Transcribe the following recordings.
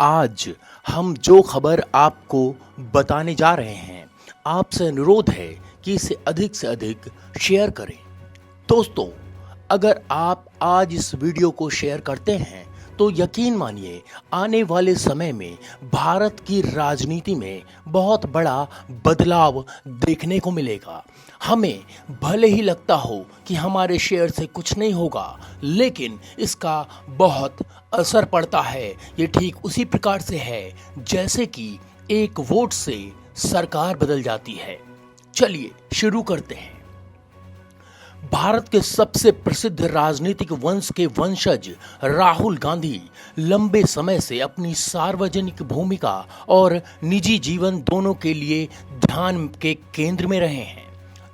आज हम जो खबर आपको बताने जा रहे हैं, आपसे अनुरोध है कि इसे अधिक से अधिक शेयर करें। दोस्तों, अगर आप आज इस वीडियो को शेयर करते हैं तो यकीन मानिए आने वाले समय में भारत की राजनीति में बहुत बड़ा बदलाव देखने को मिलेगा। हमें भले ही लगता हो कि हमारे शेयर से कुछ नहीं होगा, लेकिन इसका बहुत असर पड़ता है। ये ठीक उसी प्रकार से है जैसे कि एक वोट से सरकार बदल जाती है। चलिए शुरू करते हैं। भारत के सबसे प्रसिद्ध राजनीतिक वंश के वंशज राहुल गांधी लंबे समय से अपनी सार्वजनिक भूमिका और निजी जीवन दोनों के लिए ध्यान के केंद्र में रहे हैं,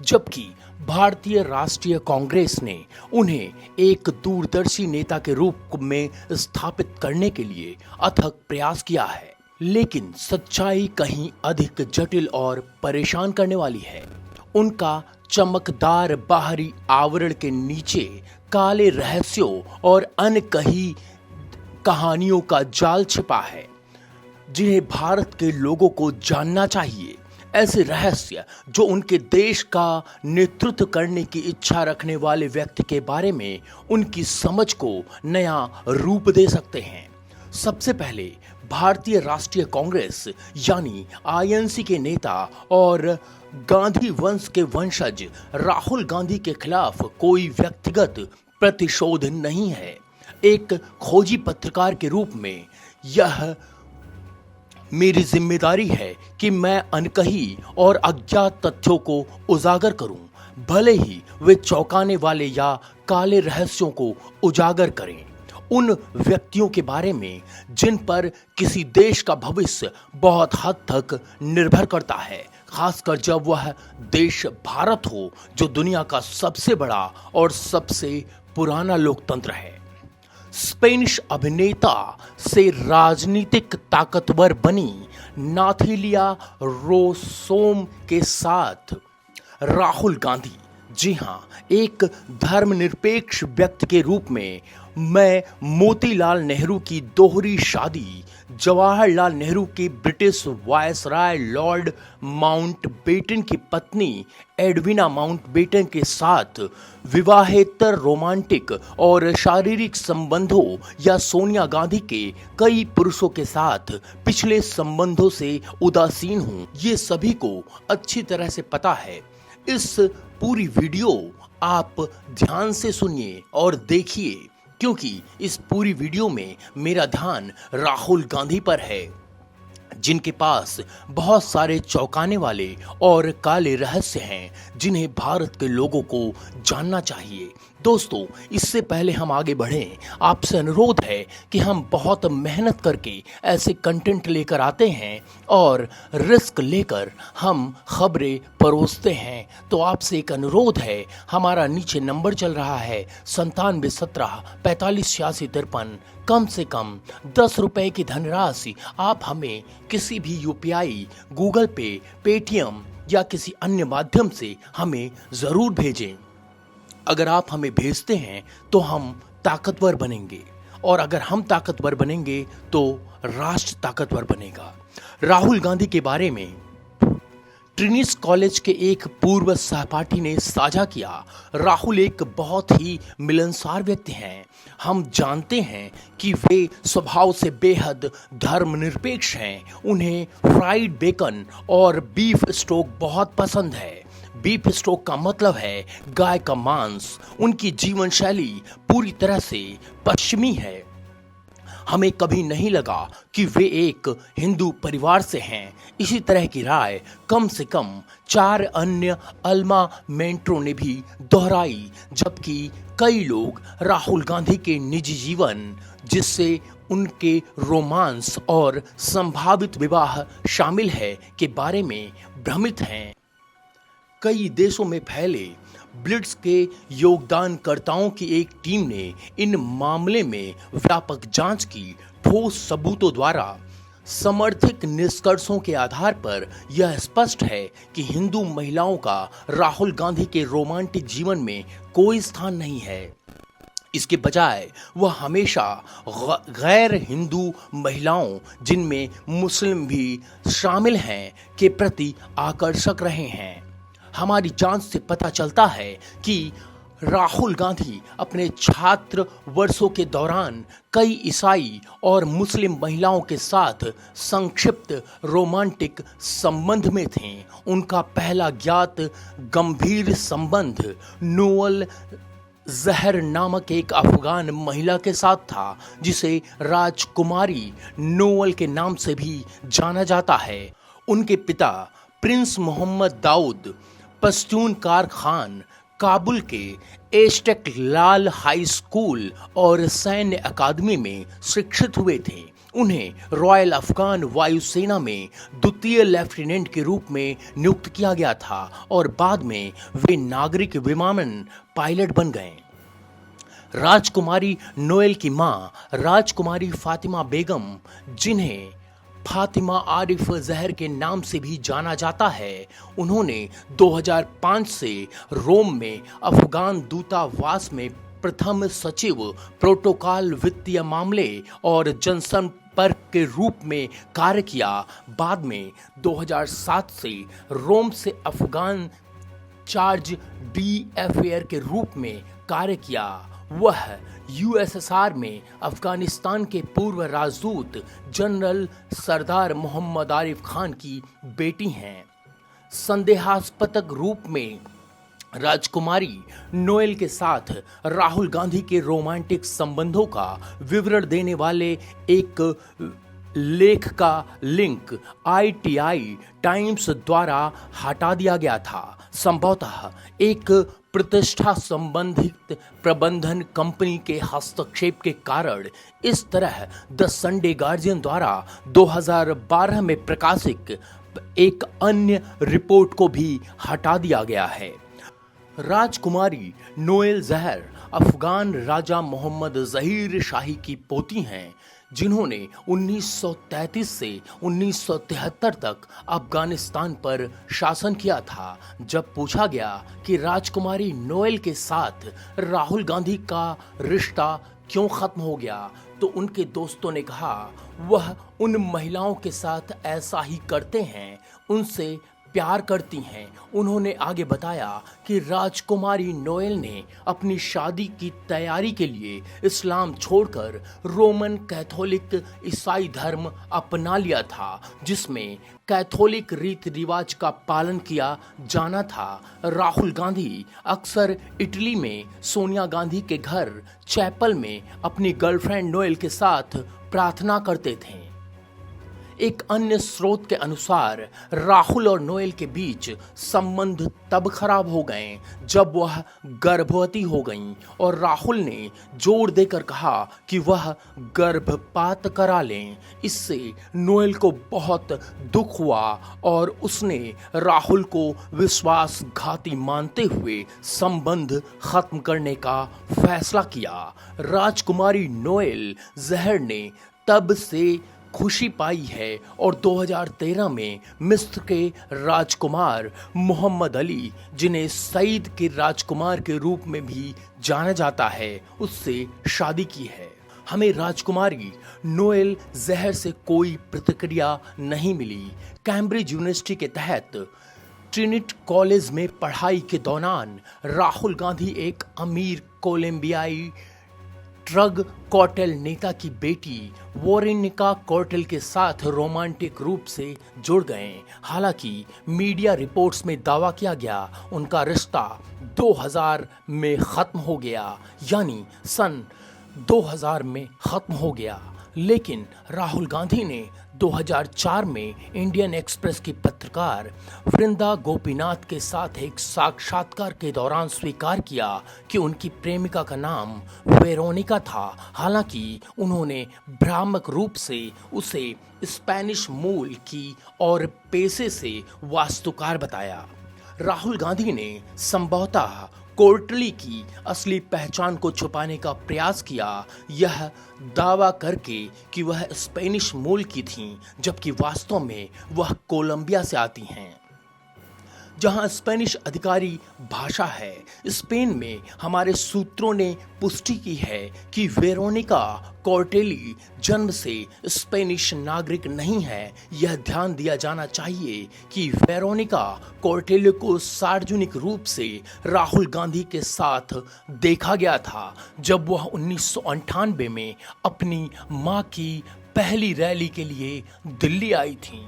जबकि भारतीय राष्ट्रीय कांग्रेस ने उन्हें एक दूरदर्शी नेता के रूप में स्थापित करने के लिए अथक प्रयास किया है। लेकिन सच्चाई कहीं अधिक जटिल और परेशान करने वाली है। उनका चमकदार बाहरी आवरण के नीचे काले रहस्यों और अनकही कहानियों का जाल छिपा है, जिन्हें भारत के लोगों को जानना चाहिए। ऐसे रहस्य जो उनके देश का नेतृत्व करने की इच्छा रखने वाले व्यक्ति के बारे में उनकी समझ को नया रूप दे सकते हैं। सबसे पहले भारतीय राष्ट्रीय कांग्रेस यानी आईएनसी के नेता और गांधी वंश के वंशज राहुल गांधी के खिलाफ कोई व्यक्तिगत प्रतिशोध नहीं है। एक खोजी पत्रकार के रूप में यह मेरी जिम्मेदारी है कि मैं अनकही और अज्ञात तथ्यों को उजागर करूं, भले ही वे चौंकाने वाले या काले रहस्यों को उजागर करें। उन व्यक्तियों के बारे में जिन पर किसी देश का भविष्य बहुत हद तक निर्भर करता है, खासकर जब वह देश भारत हो, जो दुनिया का सबसे बड़ा और सबसे पुराना लोकतंत्र है। स्पेनिश अभिनेता से राजनीतिक ताकतवर बनी नाथालिया रोसोम के साथ राहुल गांधी, जी हाँ, एक धर्मनिरपेक्ष व्यक्ति के रूप में मैं मोतीलाल नेहरू की दोहरी शादी, जवाहरलाल नेहरू की ब्रिटिश वायसराय लॉर्ड माउंटबेटन की पत्नी एडविना माउंटबेटन के साथ विवाहेतर रोमांटिक और शारीरिक संबंधों या सोनिया गांधी के कई पुरुषों के साथ पिछले संबंधों से उदासीन हूं, ये सभी को अच्छी तरह से पता है। इस पूरी वीडियो आप ध्यान से सुनिए और देखिए, क्योंकि इस पूरी वीडियो में मेरा ध्यान राहुल गांधी पर है, जिनके पास बहुत सारे चौंकाने वाले और काले रहस्य हैं जिन्हें भारत के लोगों को जानना चाहिए। दोस्तों, इससे पहले हम आगे बढ़ें, आपसे अनुरोध है कि हम बहुत मेहनत करके ऐसे कंटेंट लेकर आते हैं और रिस्क लेकर हम खबरें परोसते हैं। तो आपसे एक अनुरोध है, हमारा नीचे नंबर चल रहा है 9717458653। कम से कम 10 रुपए की धनराशि आप हमें किसी भी यूपीआई, गूगल पे, पेटीएम या किसी अन्य माध्यम से हमें ज़रूर भेजें। अगर आप हमें भेजते हैं तो हम ताकतवर बनेंगे, और अगर हम ताकतवर बनेंगे तो राष्ट्र ताकतवर बनेगा। राहुल गांधी के बारे में ट्रिनिटी कॉलेज के एक पूर्व सहपाठी ने साझा किया, राहुल एक बहुत ही मिलनसार व्यक्ति हैं। हम जानते हैं कि वे स्वभाव से बेहद धर्मनिरपेक्ष हैं। उन्हें फ्राइड बेकन और बीफ स्टोक बहुत पसंद है। बीफ स्टोक का मतलब है गाय का मांस। उनकी जीवन शैली पूरी तरह से पश्चिमी है। हमें कभी नहीं लगा कि वे एक हिंदू परिवार से हैं। इसी तरह की राय कम से कम 4 अन्य अल्मा मेंटरों ने भी दोहराई, जबकि कई लोग राहुल गांधी के निजी जीवन, जिससे उनके रोमांस और संभावित विवाह शामिल है, के बारे में भ्रमित हैं। कई देशों में फैले ब्लिट्स के योगदानकर्ताओं की एक टीम ने इन मामले में व्यापक जांच की। ठोस सबूतों द्वारा समर्थित निष्कर्षों के आधार पर यह स्पष्ट है कि हिंदू महिलाओं का राहुल गांधी के रोमांटिक जीवन में कोई स्थान नहीं है। इसके बजाय वह हमेशा गैर हिंदू महिलाओं, जिनमें मुस्लिम भी शामिल हैं, के प्रति आकर्षक रहे हैं। हमारी जांच से पता चलता है कि राहुल गांधी अपने छात्र वर्षों के दौरान कई ईसाई और मुस्लिम महिलाओं के साथ संक्षिप्त रोमांटिक संबंध में थे। उनका पहला ज्ञात गंभीर संबंध नोअल जहर नामक एक अफगान महिला के साथ था, जिसे राजकुमारी नोअल के नाम से भी जाना जाता है। उनके पिता प्रिंस मोहम्मद दाऊद पश्तून कार खान काबुल के एस्टेक लाल हाई स्कूल और सैन्य अकादमी में शिक्षित हुए थे। उन्हें रॉयल अफगान वायुसेना में द्वितीय लेफ्टिनेंट के रूप में नियुक्त किया गया था और बाद में वे नागरिक विमानन पायलट बन गए। राजकुमारी नोएल की मां राजकुमारी फातिमा बेगम, जिन्हें फातिमा आरिफ जहर के नाम से भी जाना जाता है, उन्होंने 2005 से रोम में अफगान दूतावास में प्रथम सचिव, प्रोटोकॉल, वित्तीय मामले और जनसंपर्क के रूप में कार्य किया। बाद में 2007 से रोम से अफगान चार्ज डी अफेयर के रूप में कार्य किया। वह यूएसएसआर में अफगानिस्तान के पूर्व राजदूत जनरल सरदार मोहम्मद आरिफ खान की बेटी हैं। संदेहास्पद रूप में राजकुमारी नोएल के साथ राहुल गांधी के रोमांटिक संबंधों का विवरण देने वाले एक लेख का लिंक आईटीआई टाइम्स द्वारा हटा दिया गया था। संभवतः एक प्रतिष्ठा संबंधित प्रबंधन कंपनी के हस्तक्षेप के कारण इस तरह द संडे गार्जियन द्वारा 2012 में प्रकाशित एक अन्य रिपोर्ट को भी हटा दिया गया है। राजकुमारी नोएल जहर अफगान राजा मोहम्मद जहीर शाही की पोती हैं, जिन्होंने 1933 से 1973 तक अफगानिस्तान पर शासन किया था। जब पूछा गया कि राजकुमारी नोएल के साथ राहुल गांधी का रिश्ता क्यों खत्म हो गया, तो उनके दोस्तों ने कहा, वह उन महिलाओं के साथ ऐसा ही करते हैं, उनसे प्यार करती हैं। उन्होंने आगे बताया कि राजकुमारी नोएल ने अपनी शादी की तैयारी के लिए इस्लाम छोड़कर रोमन कैथोलिक ईसाई धर्म अपना लिया था, जिसमें कैथोलिक रीति रिवाज का पालन किया जाना था। राहुल गांधी अक्सर इटली में सोनिया गांधी के घर चैपल में अपनी गर्लफ्रेंड नोएल के साथ प्रार्थना करते थे। एक अन्य स्रोत के अनुसार राहुल और नोएल के बीच संबंध तब खराब हो गए जब वह गर्भवती हो गईं और राहुल ने जोर देकर कहा कि वह गर्भपात करा लें। इससे नोएल को बहुत दुख हुआ और उसने राहुल को विश्वासघाती मानते हुए संबंध खत्म करने का फैसला किया। राजकुमारी नोएल जहर ने तब से खुशी पाई है और 2013 में मिस्र के राजकुमार मोहम्मद अली, जिन्हें सईद के राजकुमार के रूप में भी जाना जाता है, उससे शादी की है। हमें राजकुमारी नोएल जहर से कोई प्रतिक्रिया नहीं मिली। कैम्ब्रिज यूनिवर्सिटी के तहत ट्रिनिटी कॉलेज में पढ़ाई के दौरान राहुल गांधी एक अमीर कोलंबियाई ड्रग कार्टेल नेता की बेटी वोरेनिका कार्टेल के साथ रोमांटिक रूप से जुड़ गए। हालांकि मीडिया रिपोर्ट्स में दावा किया गया उनका रिश्ता 2000 में खत्म हो गया, यानी सन 2000 में खत्म हो गया। लेकिन राहुल गांधी ने 2004 में इंडियन एक्सप्रेस की पत्रकार वृंदा गोपीनाथ के साथ एक साक्षात्कार के दौरान स्वीकार किया कि उनकी प्रेमिका का नाम वेरोनिका था। हालांकि उन्होंने भ्रामक रूप से उसे स्पेनिश मूल की और पेशे से वास्तुकार बताया। राहुल गांधी ने संभवतः कोर्टली की असली पहचान को छुपाने का प्रयास किया, यह दावा करके कि वह स्पेनिश मूल की थीं, जबकि वास्तव में वह कोलंबिया से आती हैं। जहां स्पेनिश अधिकारी भाषा है। स्पेन में हमारे सूत्रों ने पुष्टि की है कि वेरोनिका कॉर्टेली जन्म से स्पेनिश नागरिक नहीं है। यह ध्यान दिया जाना चाहिए कि वेरोनिका कॉर्टेली को सार्वजनिक रूप से राहुल गांधी के साथ देखा गया था जब वह 1998 में अपनी मां की पहली रैली के लिए दिल्ली आई थी।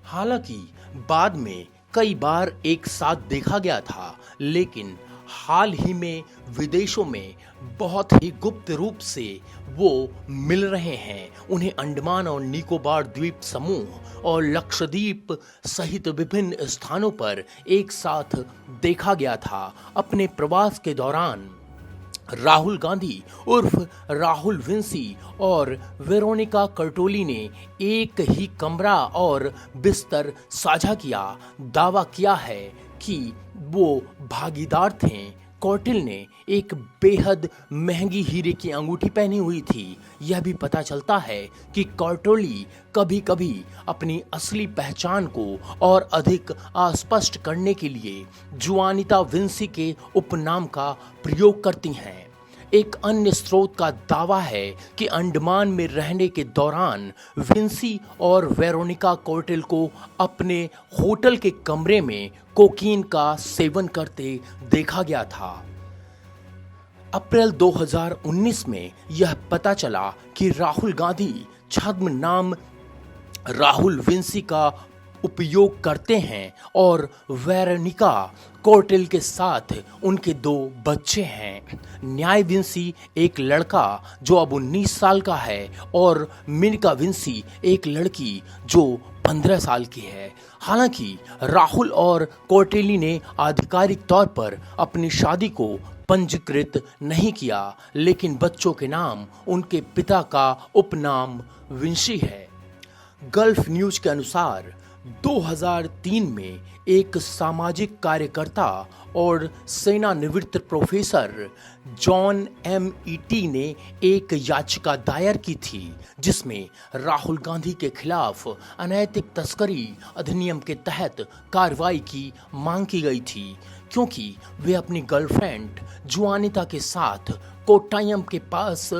हालांकि बाद में कई बार एक साथ देखा गया था, लेकिन हाल ही में विदेशों में बहुत ही गुप्त रूप से वो मिल रहे हैं। उन्हें अंडमान और निकोबार द्वीप समूह और लक्षद्वीप सहित विभिन्न स्थानों पर एक साथ देखा गया था। अपने प्रवास के दौरान राहुल गांधी उर्फ राहुल विंसी और वेरोनिका कर्टोली ने एक ही कमरा और बिस्तर साझा किया। दावा किया है कि वो भागीदार थे। कौटिल ने एक बेहद महंगी हीरे की अंगूठी पहनी हुई थी। यह भी पता चलता है कि कौटोली कभी कभी अपनी असली पहचान को और अधिक अस्पष्ट करने के लिए जुआनिता विंसी के उपनाम का प्रयोग करती हैं। एक अन्य स्रोत का दावा है कि अंडमान में रहने के दौरान विंसी और वेरोनिका कॉर्टेल को अपने होटल के कमरे में कोकीन का सेवन करते देखा गया था। अप्रैल 2019 में यह पता चला कि राहुल गांधी छद्म नाम राहुल विंसी का उपयोग करते हैं और वेरोनिका कॉर्टेल के साथ उनके 2 बच्चे हैं। न्याय विंसी एक लड़का जो अब 19 साल का है और मिनिका विंसी एक लड़की जो 15 साल की है। हालांकि राहुल और कॉर्टेली ने आधिकारिक तौर पर अपनी शादी को पंजीकृत नहीं किया, लेकिन बच्चों के नाम उनके पिता का उपनाम विंसी है। गल्फ न्यूज के अनुसार 2003 में एक सामाजिक कार्यकर्ता और सेवानिवृत्त प्रोफेसर जॉन एमईटी ने एक याचिका दायर की थी जिसमें राहुल गांधी के खिलाफ अनैतिक तस्करी अधिनियम के तहत कार्रवाई की मांग की गई थी, क्योंकि वे अपनी गर्लफ्रेंड जुआनिता के साथ कोट्टायम के पास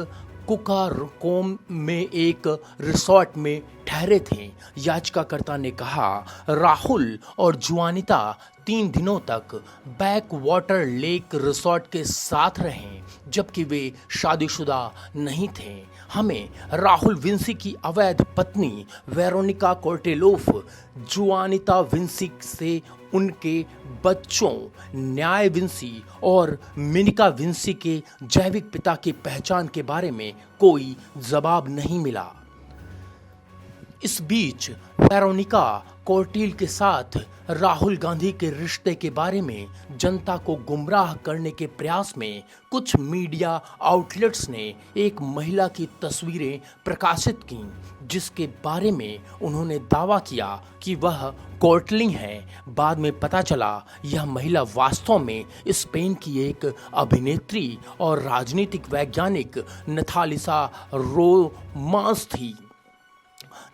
कुकारकोम में एक रिसोर्ट में ठहरे थे। याचिकाकर्ता ने कहा राहुल और जुआनिता 3 दिनों तक बैक वाटर लेक रिसोर्ट के साथ रहे जबकि वे शादीशुदा नहीं थे। हमें राहुल विंसी की अवैध पत्नी वेरोनिका कॉर्टेलोफ जुआनिता विंसी से उनके बच्चों न्याय विंसी और मिनिका विंसी के जैविक पिता की पहचान के बारे में कोई जवाब नहीं मिला। इस बीच वेरोनिका कॉर्टेल के साथ राहुल गांधी के रिश्ते के बारे में जनता को गुमराह करने के प्रयास में कुछ मीडिया आउटलेट्स ने एक महिला की तस्वीरें प्रकाशित की जिसके बारे में उन्होंने दावा किया कि वह कॉर्टेली है। बाद में पता चला यह महिला वास्तव में स्पेन की एक अभिनेत्री और राजनीतिक वैज्ञानिक नथालिसा रोमास थी।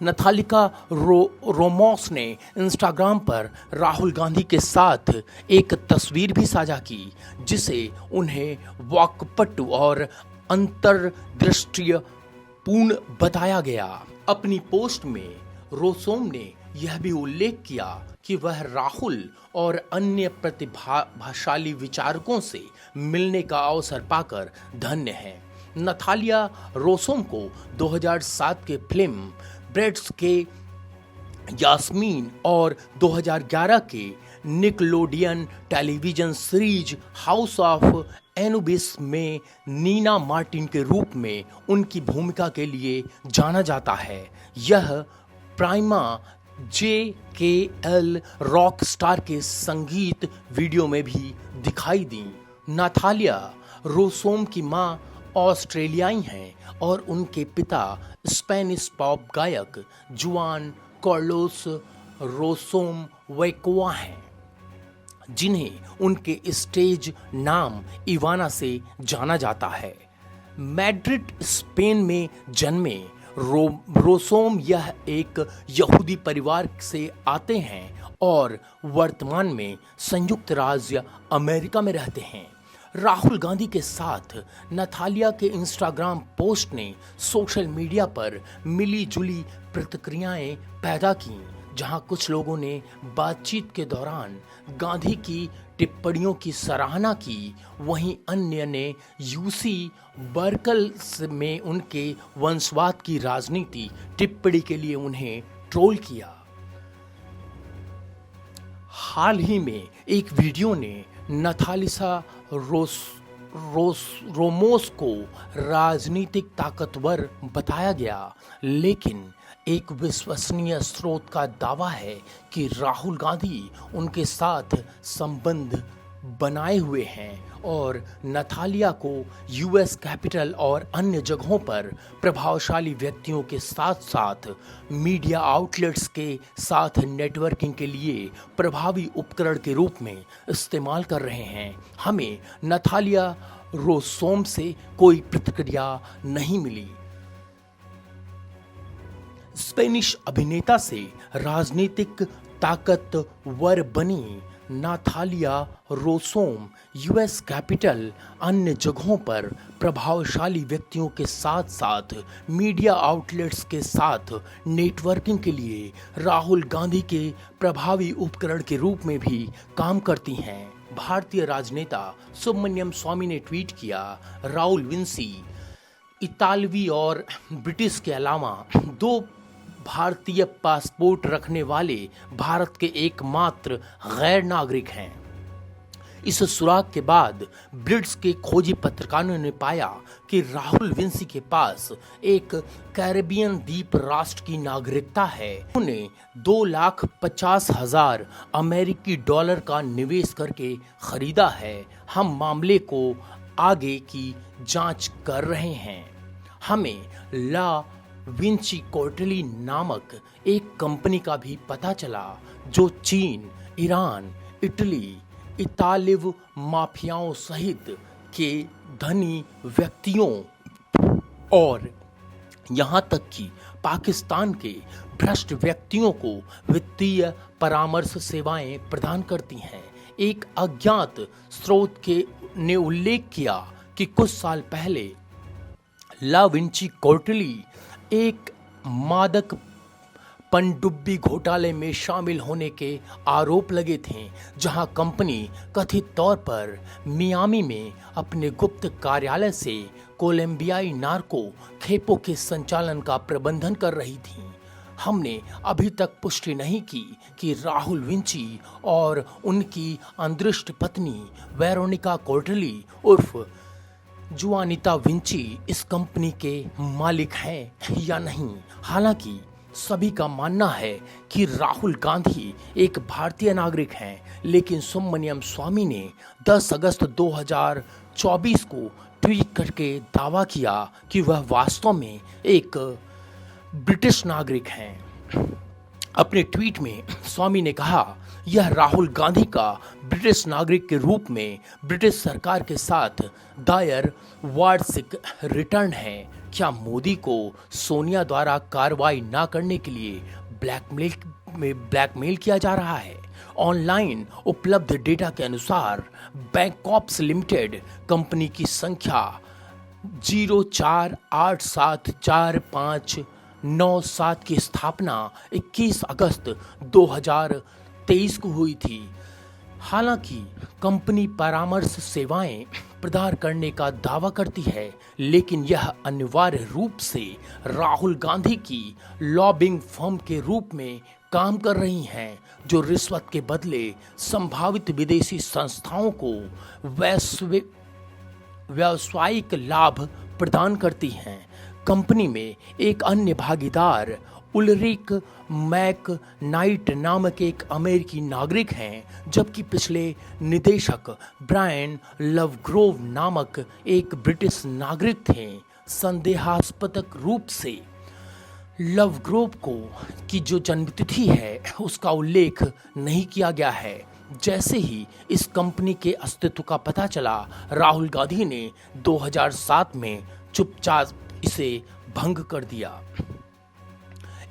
नथालिका रोमोस ने इंस्टाग्राम पर राहुल गांधी के साथ एक तस्वीर भी साझा की जिसे उन्हें वाकपटु और अंतर्दृष्टि पूर्ण बताया गया। अपनी पोस्ट में रोसोम ने यह भी उल्लेख किया कि वह राहुल और अन्य प्रतिभाशाली विचारकों से मिलने का अवसर पाकर धन्य है। नथालिया रोसोम को 2007 के फिल्म ब्रेड्स के यास्मीन और 2011 के Nickelodeon television series house of Anubis में नीना मार्टिन के रूप में उनकी भूमिका के लिए जाना जाता है। यह प्राइमा JKL रॉक स्टार के संगीत वीडियो में भी दिखाई दी। नाथालिया रोसोम की मां ऑस्ट्रेलियाई हैं और उनके पिता स्पेनिश पॉप गायक जुआन कार्लोस रोसोम वैकोआ हैं, जिन्हें उनके स्टेज नाम इवाना से जाना जाता है। मैड्रिड स्पेन में जन्मे रोसोम यह एक यहूदी परिवार से आते हैं और वर्तमान में संयुक्त राज्य अमेरिका में रहते हैं। राहुल गांधी के साथ नथालिया के इंस्टाग्राम पोस्ट ने सोशल मीडिया पर मिली जुली प्रतिक्रियाएं पैदा की, जहां कुछ लोगों ने बातचीत के दौरान गांधी की टिप्पणियों की सराहना की, वहीं अन्य ने यूसी बर्कल में उनके वंशवाद की राजनीति टिप्पणी के लिए उन्हें ट्रोल किया। हाल ही में एक वीडियो ने नथालिसा रोमोस को राजनीतिक ताकतवर बताया गया, लेकिन एक विश्वसनीय स्रोत का दावा है कि राहुल गांधी उनके साथ संबंध बनाए हुए हैं और नथालिया को यूएस कैपिटल और अन्य जगहों पर प्रभावशाली व्यक्तियों के साथ साथ मीडिया आउटलेट्स के साथ नेटवर्किंग के लिए प्रभावी उपकरण के रूप में इस्तेमाल कर रहे हैं। हमें नथालिया रोसोम से कोई प्रतिक्रिया नहीं मिली। स्पेनिश अभिनेता से राजनीतिक ताकतवर बनी नाथालिया रोसोम यूएस कैपिटल अन्य जगहों पर प्रभावशाली व्यक्तियों के साथ साथ मीडिया आउटलेट्स के साथ नेटवर्किंग के लिए राहुल गांधी के प्रभावी उपकरण के रूप में भी काम करती हैं। भारतीय राजनेता सुब्रमण्यम स्वामी ने ट्वीट किया, राहुल विंसी इतालवी और ब्रिटिश के अलावा 2 भारतीय पासपोर्ट रखने वाले भारत के एकमात्र गैर नागरिक हैं। इस सुराग के बाद ब्रिट्स के खोजी पत्रकारों ने पाया कि राहुल विंसी के पास एक कैरेबियन द्वीप राष्ट्र की नागरिकता है। उन्हें 2,50,000 अमेरिकी डॉलर का निवेश करके खरीदा है। हम मामले को आगे की जांच कर रहे हैं। हमें ला विंची कोर्टली नामक एक कंपनी का भी पता चला जो चीन, ईरान, इटली, इतालिव माफियाओं सहित के धनी व्यक्तियों और यहां तक कि पाकिस्तान के भ्रष्ट व्यक्तियों को वित्तीय परामर्श सेवाएं प्रदान करती हैं। एक अज्ञात स्रोत ने उल्लेख किया कि कुछ साल पहले ला विंची कोर्टली एक मादक पनडुब्बी घोटाले में शामिल होने के आरोप लगे थे, जहां कंपनी कथित तौर पर मियामी में अपने गुप्त कार्यालय से कोलंबियाई नार्को खेपों के संचालन का प्रबंधन कर रही थी। हमने अभी तक पुष्टि नहीं की कि राहुल विंची और उनकी अदृष्ट पत्नी वेरोनिका कोर्टली उर्फ जुआनिता विंची इस कंपनी के मालिक हैं या नहीं। हालांकि सभी का मानना है कि राहुल गांधी एक भारतीय नागरिक हैं, लेकिन सुब्रमण्यम स्वामी ने 10 अगस्त 2024 को ट्वीट करके दावा किया कि वह वास्तव में एक ब्रिटिश नागरिक हैं। अपने ट्वीट में स्वामी ने कहा, यह राहुल गांधी का ब्रिटिश नागरिक के रूप में ब्रिटिश सरकार के साथ दायर वार्षिक रिटर्न है। क्या मोदी को सोनिया द्वारा कार्रवाई न करने के लिए ब्लैकमेल किया जा रहा है? ऑनलाइन उपलब्ध डेटा के अनुसार बैंकॉप्स लिमिटेड कंपनी की संख्या 04874597 की स्थापना 21 अगस्त 2023 को हुई थी। हालांकि कंपनी परामर्श सेवाएं प्रदान करने का दावा करती है, लेकिन यह अनिवार्य रूप से राहुल गांधी की लॉबिंग फर्म के रूप में काम कर रही हैं, जो रिश्वत के बदले संभावित विदेशी संस्थाओं को व्यावसायिक लाभ प्रदान करती हैं। कंपनी में एक अन्य भागीदार उलरिक मैकनाइट नामक एक अमेरिकी नागरिक हैं, जबकि पिछले निदेशक ब्रायन लवग्रोव नामक एक ब्रिटिश नागरिक थे। संदेहास्पद रूप से लवग्रोव की जो जन्मतिथि है उसका उल्लेख नहीं किया गया है। जैसे ही इस कंपनी के अस्तित्व का पता चला, राहुल गांधी ने 2007 में चुपचाप इसे भंग कर दिया।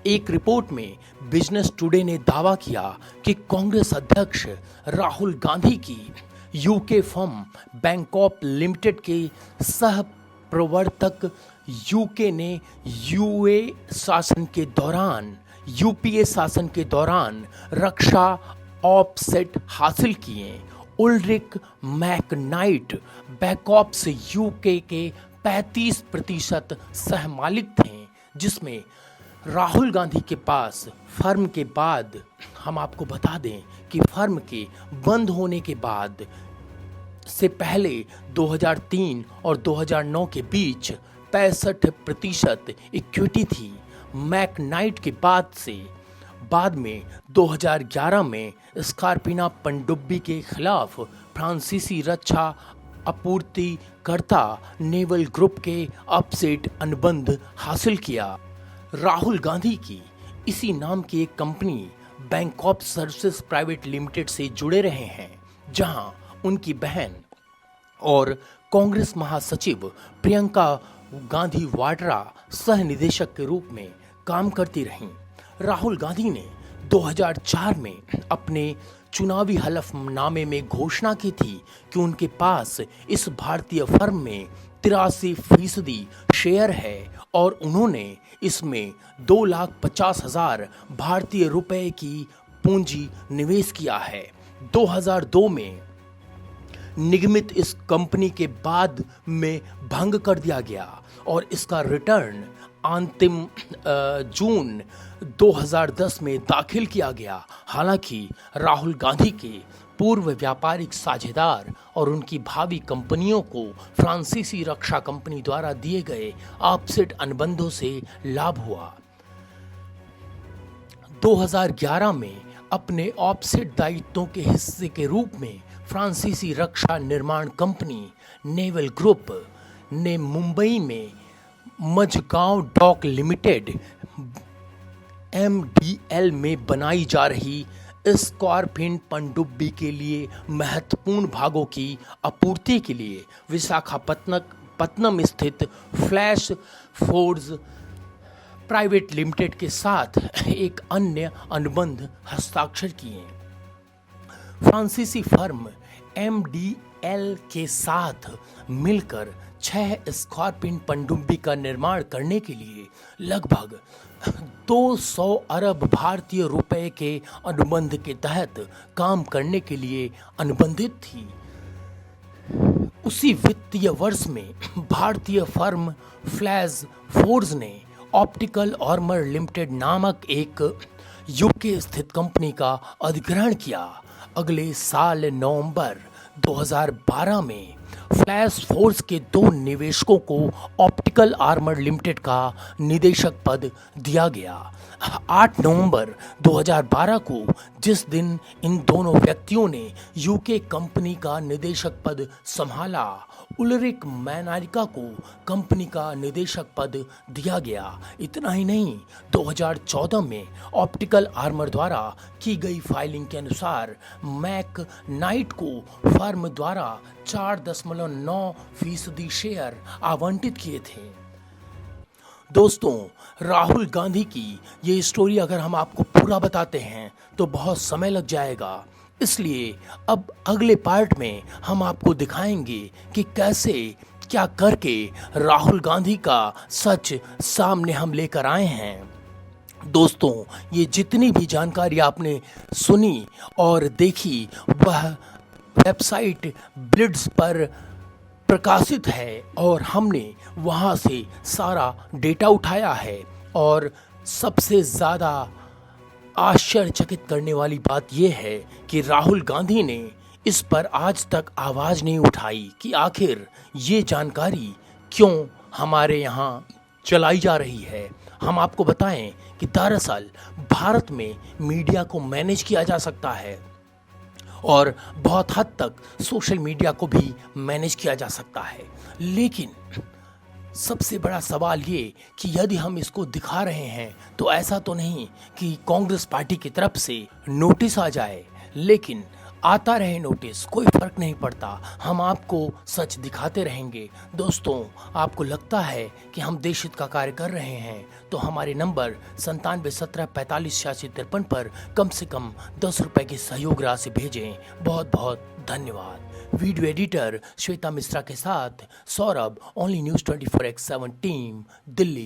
एक रिपोर्ट में बिजनेस टुडे ने दावा किया कि कांग्रेस अध्यक्ष राहुल गांधी की यूके फर्म बैंकॉप लिमिटेड के सह प्रवर्तक यूके ने यूपीए शासन के दौरान रक्षा ऑफसेट हासिल किए। उल्रिक मैकनाइट बैंकॉप से यूके के 35% सहमालिक थे, जिसमें राहुल गांधी के पास फर्म के बाद, हम आपको बता दें कि फर्म के बंद होने के बाद से पहले 2003 और 2009 के बीच 65% इक्विटी थी। मैकनाइट के बाद में 2011 में स्कॉर्पिना पनडुब्बी के खिलाफ फ्रांसीसी रक्षा आपूर्तिकर्ता नेवल ग्रुप के अपसेट अनुबंध हासिल किया। राहुल गांधी की इसी नाम की एक कंपनी बैंकॉप सर्विसेज प्राइवेट लिमिटेड से जुड़े रहे हैं, जहां उनकी बहन और कांग्रेस महासचिव प्रियंका गांधी वाड्रा सह निदेशक के रूप में काम करती रहीं। राहुल गांधी ने 2004 में अपने चुनावी हलफनामे में घोषणा की थी कि उनके पास इस भारतीय फर्म में 83% शेयर है और उन्होंने इसमें 2,50,000 भारतीय रुपए की पूंजी निवेश किया है। 2002 में निगमित इस कंपनी के बाद में भंग कर दिया गया और इसका रिटर्न अंतिम जून 2010 में दाखिल किया गया। हालांकि राहुल गांधी के पूर्व व्यापारिक साझेदार और उनकी भावी कंपनियों को फ्रांसीसी रक्षा कंपनी द्वारा दिए गए ऑफसेट अनुबंधों से लाभ हुआ। 2011 में अपने ऑफसेट दायित्वों के हिस्से के रूप में फ्रांसीसी रक्षा निर्माण कंपनी नेवल ग्रुप ने मुंबई में मझगांव डॉक लिमिटेड MDL में बनाई जा रही स्कॉर्पिन पनडुब्बी के लिए महत्वपूर्ण भागों की आपूर्ति के लिए विशाखापत्तनम स्थित फ्लैश फोर्ज प्राइवेट लिमिटेड के साथ एक अन्य अनुबंध हस्ताक्षर किए। फ्रांसीसी फर्म MDL के साथ मिलकर 6 स्कॉर्पिन पनडुब्बी का निर्माण करने के लिए लगभग 200 अरब भारतीय रुपए के अनुबंध के तहत काम करने के लिए अनुबंधित थी। उसी वित्तीय वर्ष में भारतीय फर्म फ्लैश फोर्ज ने ऑप्टिकल आर्मर लिमिटेड नामक एक यूके स्थित कंपनी का अधिग्रहण किया। अगले साल नवंबर 2012 में फ्लैश फोर्स के 2 निवेशकों को ऑप्टिकल आर्मर लिमिटेड का निदेशक पद दिया गया। 8 नवंबर 2012 को, जिस दिन इन दोनों व्यक्तियों ने यूके कंपनी का निदेशक पद संभाला, उल्रिक मैनारिका को कंपनी का निदेशक पद दिया गया। इतना ही नहीं, 2014 में ऑप्टिकल आर्मर द्वारा की गई फाइलिंग के अनुसार मैकनाइट को फर्म द्वारा 4.9% शेयर आवंटित किए थे। दोस्तों, राहुल गांधी की ये स्टोरी अगर हम आपको पूरा बताते हैं तो बहुत समय लग जाएगा, इसलिए अब अगले पार्ट में हम आपको दिखाएंगे कि कैसे क्या करके राहुल गांधी का सच सामने हम लेकर आए हैं। दोस्तों, ये जितनी भी जानकारी आपने सुनी और देखी वह वेबसाइट ब्लिट्ज पर प्रकाशित है और हमने वहाँ से सारा डेटा उठाया है। और सबसे ज़्यादा आश्चर्यचकित करने वाली बात यह है कि राहुल गांधी ने इस पर आज तक आवाज़ नहीं उठाई कि आखिर ये जानकारी क्यों हमारे यहाँ चलाई जा रही है। हम आपको बताएं कि दरअसल भारत में मीडिया को मैनेज किया जा सकता है और बहुत हद तक सोशल मीडिया को भी मैनेज किया जा सकता है, लेकिन सबसे बड़ा सवाल ये कि यदि हम इसको दिखा रहे हैं तो ऐसा तो नहीं कि कांग्रेस पार्टी की तरफ से नोटिस आ जाए, लेकिन आता रहे नोटिस, कोई फर्क नहीं पड़ता, हम आपको सच दिखाते रहेंगे। दोस्तों, आपको लगता है कि हम देश हित का कार्य कर रहे हैं तो हमारे नंबर 9717458653 पर कम से कम 10 रुपए की सहयोग राशि भेजें। बहुत बहुत धन्यवाद। वीडियो एडिटर श्वेता मिश्रा के साथ Saurabh, only news 24x7 team, Delhi.